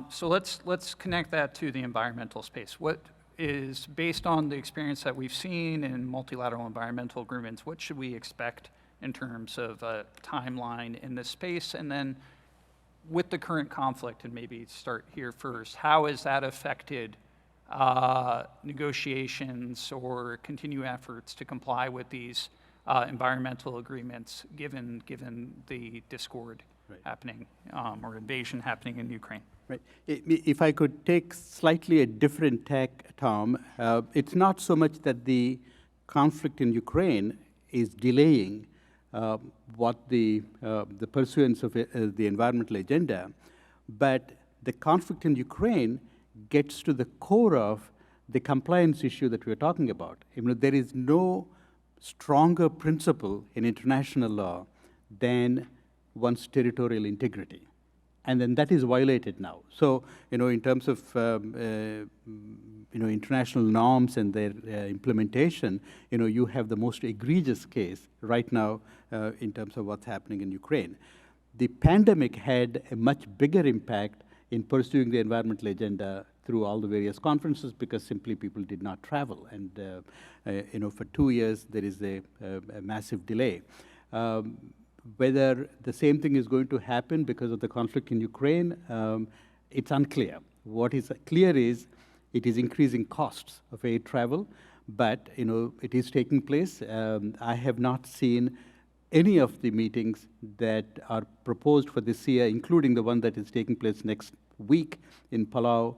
So let's connect that to the environmental space. What is, based on the experience that we've seen in multilateral environmental agreements, what should we expect in terms of a timeline in this space? And then with the current conflict, and maybe start here first, how has that affected negotiations or continue efforts to comply with these environmental agreements, given the discord happening or invasion happening in Ukraine? Right. If I could take slightly a different tack, Tom, it's not so much that the conflict in Ukraine is delaying what the pursuance of the environmental agenda, but the conflict in Ukraine gets to the core of the compliance issue that we're talking about. There is no stronger principle in international law than one's territorial integrity. And then that is violated now. So, in terms of, international norms and their implementation, you have the most egregious case right now in terms of what's happening in Ukraine. The pandemic had a much bigger impact in pursuing the environmental agenda through all the various conferences because simply people did not travel. And, for 2 years, there is a massive delay. Whether the same thing is going to happen because of the conflict in Ukraine, it's unclear. What is clear is it is increasing costs of aid travel, but it is taking place. I have not seen any of the meetings that are proposed for this year, including the one that is taking place next week in Palau.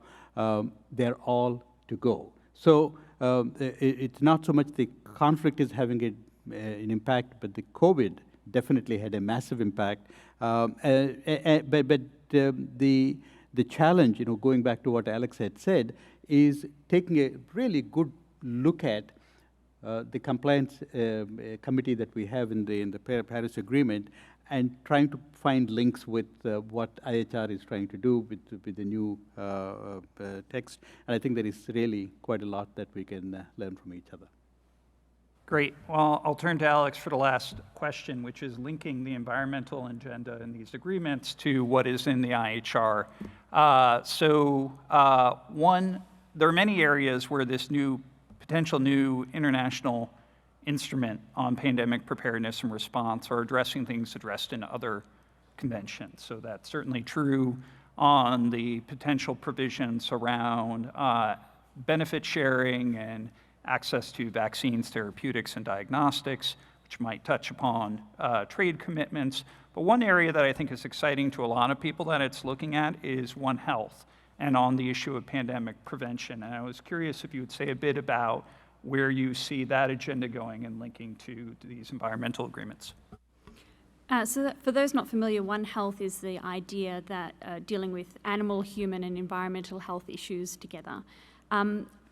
They're all to go. So it's not so much the conflict is having an impact, but the COVID definitely had a massive impact. But the challenge, going back to what Alex had said, is taking a really good look at the compliance committee that we have in the Paris Agreement and trying to find links with what IHR is trying to do with the new text. And I think there is really quite a lot that we can learn from each other. Great. Well, I'll turn to Alex for the last question, which is linking the environmental agenda and these agreements to what is in the IHR. One, there are many areas where this potential new international instrument on pandemic preparedness and response are addressing things addressed in other conventions. So that's certainly true on the potential provisions around benefit sharing and access to vaccines, therapeutics, and diagnostics, which might touch upon trade commitments. But one area that I think is exciting to a lot of people that it's looking at is One Health and on the issue of pandemic prevention. And I was curious if you would say a bit about where you see that agenda going and linking to these environmental agreements. So for those not familiar, One Health is the idea that dealing with animal, human, and environmental health issues together.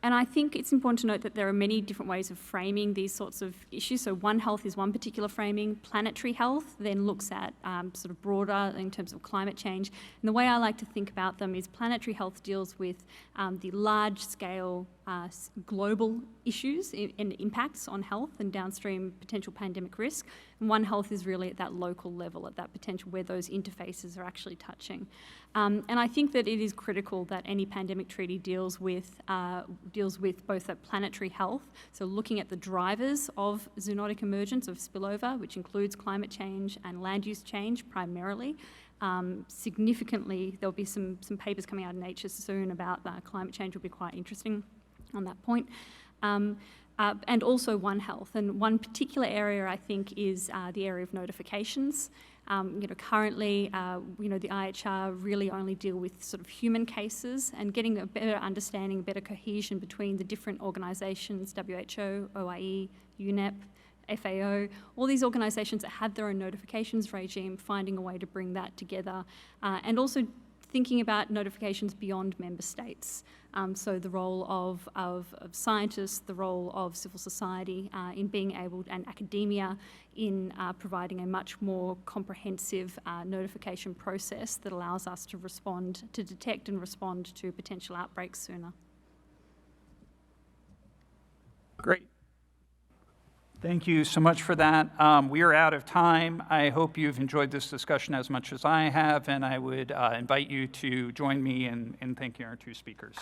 And I think it's important to note that there are many different ways of framing these sorts of issues. So One Health is one particular framing. Planetary health then looks at sort of broader in terms of climate change. And the way I like to think about them is planetary health deals with the large-scale global issues and impacts on health and downstream potential pandemic risk. And One Health is really at that local level, at that potential where those interfaces are actually touching. And I think that it is critical that any pandemic treaty deals with both that planetary health, so looking at the drivers of zoonotic emergence, of spillover, which includes climate change and land use change primarily, significantly. There'll be some papers coming out in Nature soon about climate change. Will be quite interesting on that point. And also One Health. And one particular area, I think, is the area of notifications. Currently, the IHR really only deal with sort of human cases, and getting a better understanding, better cohesion between the different organisations, WHO, OIE, UNEP, FAO, all these organisations that have their own notifications regime, finding a way to bring that together, and also thinking about notifications beyond member states. So the role of scientists, the role of civil society in being able, and academia in providing a much more comprehensive notification process that allows us to respond, to detect and respond to potential outbreaks sooner. Great. Thank you so much for that. We are out of time. I hope you've enjoyed this discussion as much as I have, and I would invite you to join me in thanking our two speakers.